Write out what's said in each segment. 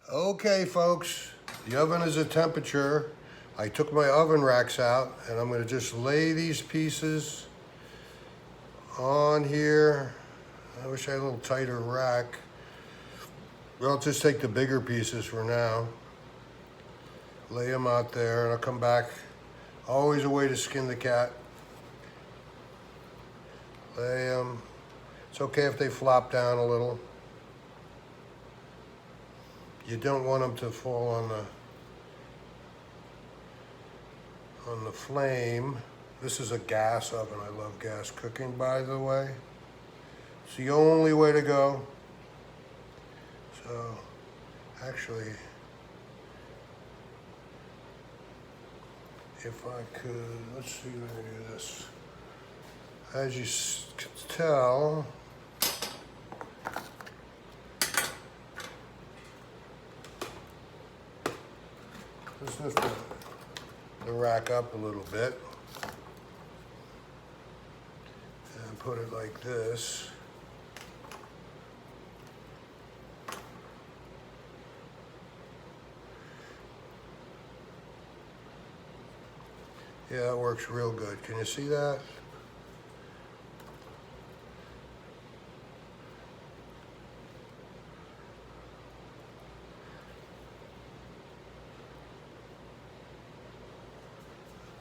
Okay, folks, the oven is at temperature. I took my oven racks out and I'm going to just lay these pieces on here. I wish I had a little tighter rack. Well, I'll just take the bigger pieces for now. Lay them out there and I'll come back. Always a way to skin the cat. Lay them. It's okay if they flop down a little. You don't want them to fall on the flame. This is a gas oven. I love gas cooking, by the way. It's the only way to go. So, actually, if I could, let's see if I can do this. As you can tell, let's lift the rack up a little bit and put it like this. Yeah, it works real good. Can you see that?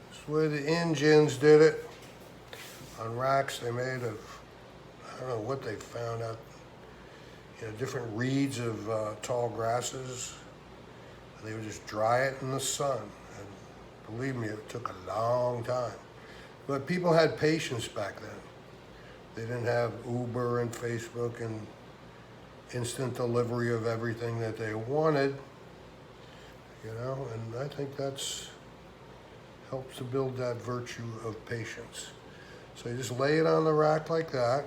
That's the way the engines did it. On racks they made of, I don't know what they found out, different reeds of tall grasses. And they would just dry it in the sun. And believe me, it took a long time. But people had patience back then. They didn't have Uber and Facebook and instant delivery of everything that they wanted, and I think that's helps to build that virtue of patience. So you just lay it on the rack like that.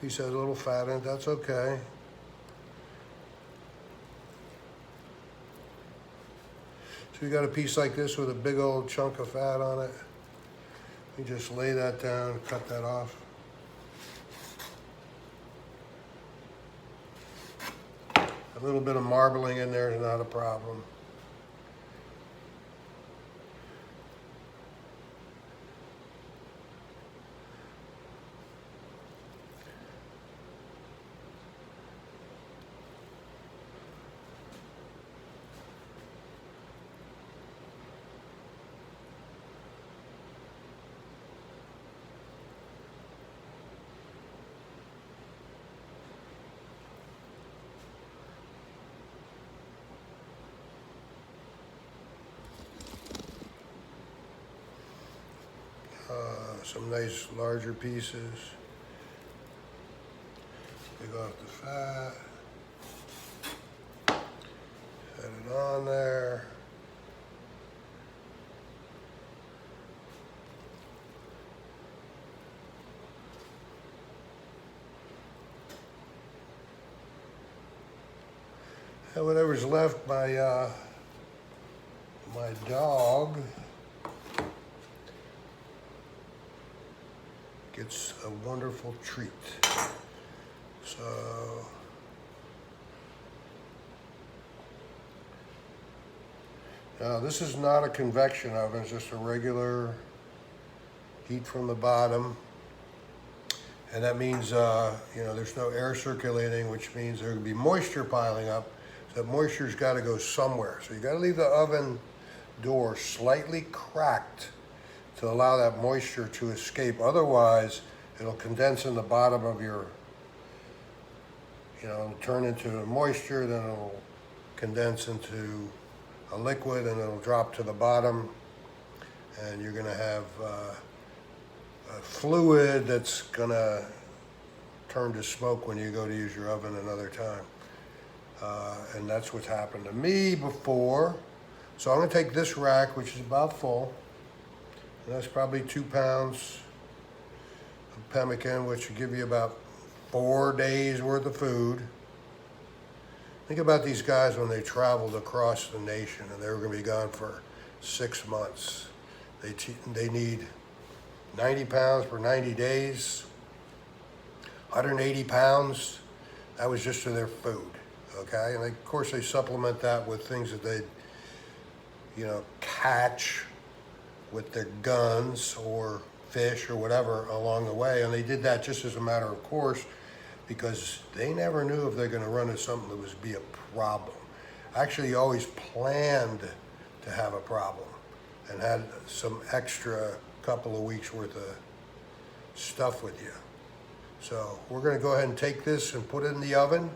Piece has a little fat in it, that's okay. So you got a piece like this with a big old chunk of fat on it. You just lay that down, cut that off. A little bit of marbling in there is not a problem. Some nice larger pieces. Take off the fat. Set it on there. And whatever's left, my dog gets a wonderful treat. So now this is not a convection oven, it's just a regular heat from the bottom. And that means, there's no air circulating, which means there will be moisture piling up. So that moisture's gotta go somewhere. So you gotta leave the oven door slightly cracked to allow that moisture to escape. Otherwise, it'll condense in the bottom of your, it'll turn into moisture, then it'll condense into a liquid and it'll drop to the bottom. And you're gonna have a fluid that's gonna turn to smoke when you go to use your oven another time. And that's what's happened to me before. So I'm gonna take this rack, which is about full, and that's probably 2 pounds of pemmican, which will give you about 4 days worth of food. Think about these guys when they traveled across the nation and they were gonna be gone for 6 months. They need 90 pounds for 90 days. 180 pounds. That was just for their food, okay? And of course they supplement that with things that they, catch with their guns or fish or whatever along the way. And they did that just as a matter of course because they never knew if they're gonna run into something that was be a problem. Actually, you always planned to have a problem and had some extra couple of weeks worth of stuff with you. So we're gonna go ahead and take this and put it in the oven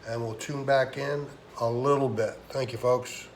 and we'll tune back in a little bit. Thank you, folks.